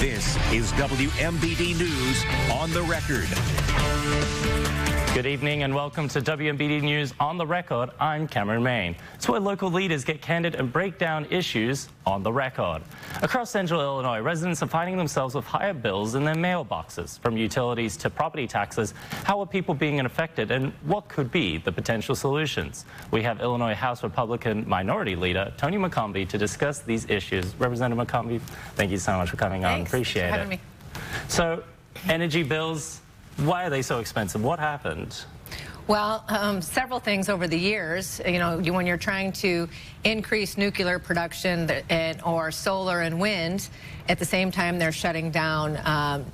This is WMBD News on the Record. Good evening and welcome to WMBD News on the Record. I'm Cameron Maine. It's where local leaders get candid and break down issues on the record. Across central Illinois, residents are finding themselves with higher bills in their mailboxes. From utilities to property taxes, how are people being affected and what could be the potential solutions? We have Illinois House Republican Minority Leader Tony McCombie to discuss these issues. Representative McCombie, thank you so much for coming on. Appreciate it. Thanks for having me. So, energy bills. Why are they so expensive? What happened? Well, several things over the years. You know, when you're trying to increase nuclear production or solar and wind, at the same time they're shutting down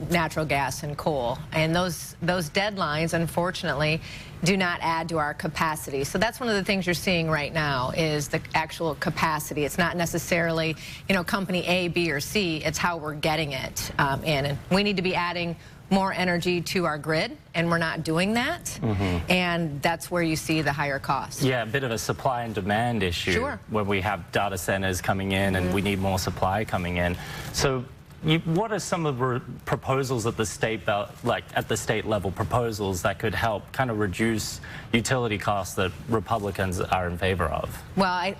natural gas and coal. And those deadlines, unfortunately, do not add to our capacity. So that's one of the things you're seeing right now is the actual capacity. It's not necessarily, you know, company A, B, or C. It's how we're getting it in. And we need to be adding more energy to our grid, and we're not doing that. And that's where you see the higher costs. Yeah, a bit of a supply and demand issue. Sure. When we have data centers coming in and we need more supply coming in. So what are some of the proposals at the state, at the state level, proposals that could help kind of reduce utility costs that Republicans are in favor of? Well,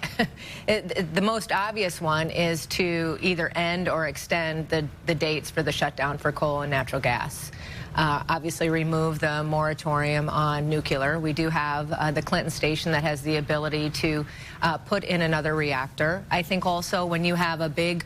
the most obvious one is to either end or extend the dates for the shutdown for coal and natural gas. Obviously remove the moratorium on nuclear. We do have the Clinton station that has the ability to put in another reactor. I think also when you have a big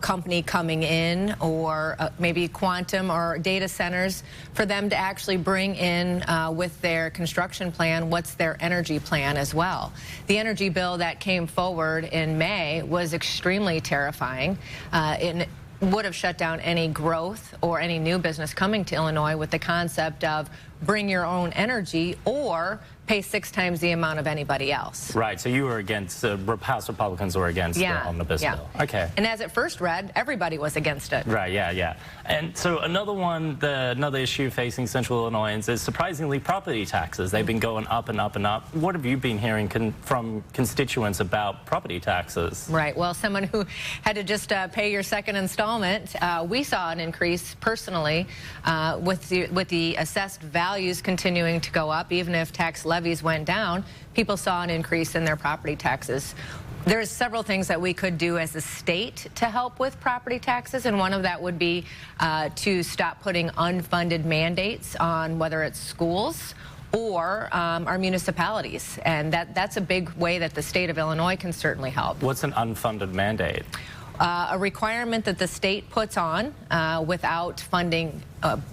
company coming in, or maybe quantum or data centers, for them to actually bring in with their construction plan, what's their energy plan as well. The energy bill that came forward in May was extremely terrifying. It would have shut down any growth or any new business coming to Illinois with the concept of bring your own energy or pay 6 times the amount of anybody else. Right, so you were against, House Republicans were against the omnibus bill. Okay. And as it first read, everybody was against it. Right, yeah. And so another issue facing central Illinoisans is surprisingly property taxes. They've been going up and up and up. What have you been hearing from constituents about property taxes? Right, well, someone who had to just pay your second installment, we saw an increase personally with the assessed values continuing to go up. Even if tax levies went down, people saw an increase in their property taxes. There's several things that we could do as a state to help with property taxes, and one of that would be to stop putting unfunded mandates on whether it's schools or our municipalities, and that's a big way that the state of Illinois can certainly help. What's an unfunded mandate? A requirement that the state puts on without funding,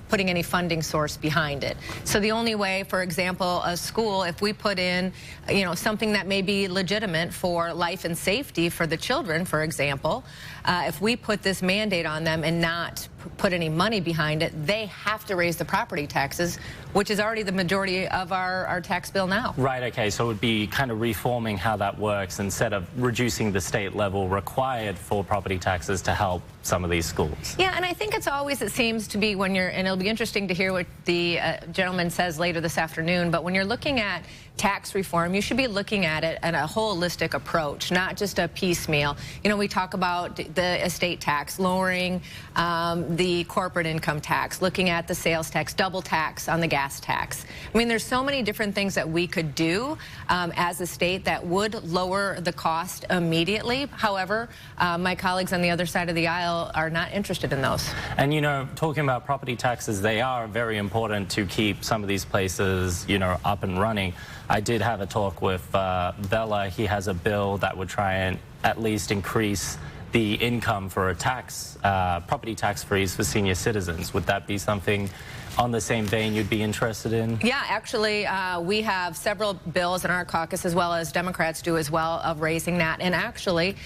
putting any funding source behind it. So the only way, for example, a school, if we put in, you know, something that may be legitimate for life and safety for the children, for example, if we put this mandate on them and not put any money behind it, they have to raise the property taxes, which is already the majority of our tax bill now. Right, okay, so it would be kind of reforming how that works instead of reducing the state level required for property taxes to help some of these schools. Yeah, and I think it's always, it seems to be when you're, and it'll be interesting to hear what the gentleman says later this afternoon, but when you're looking at tax reform, you should be looking at it in a holistic approach, not just a piecemeal. You know, we talk about the estate tax, lowering the corporate income tax, looking at the sales tax, double tax on the gas tax. I mean, there's so many different things that we could do as a state that would lower the cost immediately. However, my colleagues on the other side of the aisle are not interested in those. And, you know, talking about property taxes, they are very important to keep some of these places, you know, up and running. I did have a talk with Vela. He has a bill that would try and at least increase the income for a tax, property tax freeze for senior citizens. Would that be something on the same vein you'd be interested in? Yeah, actually, we have several bills in our caucus, as well as Democrats do as well, of raising that. And actually,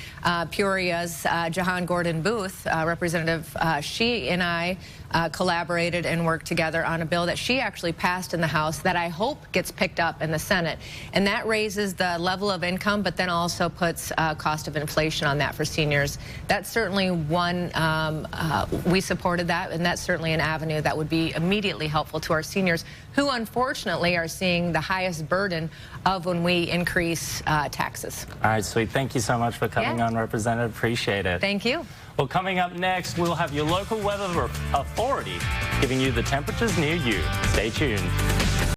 Peoria's Jahan Gordon Booth, Representative, she and I collaborated and worked together on a bill that she actually passed in the House that I hope gets picked up in the Senate. And that raises the level of income, but then also puts cost of inflation on that for seniors. That's certainly one, we supported that, and that's certainly an avenue that would be immediately helpful to our seniors, who unfortunately are seeing the highest burden of when we increase taxes. All right, sweet. Thank you so much for coming on, Representative. Appreciate it. Thank you. Well, coming up next, we'll have your local weather authority giving you the temperatures near you. Stay tuned.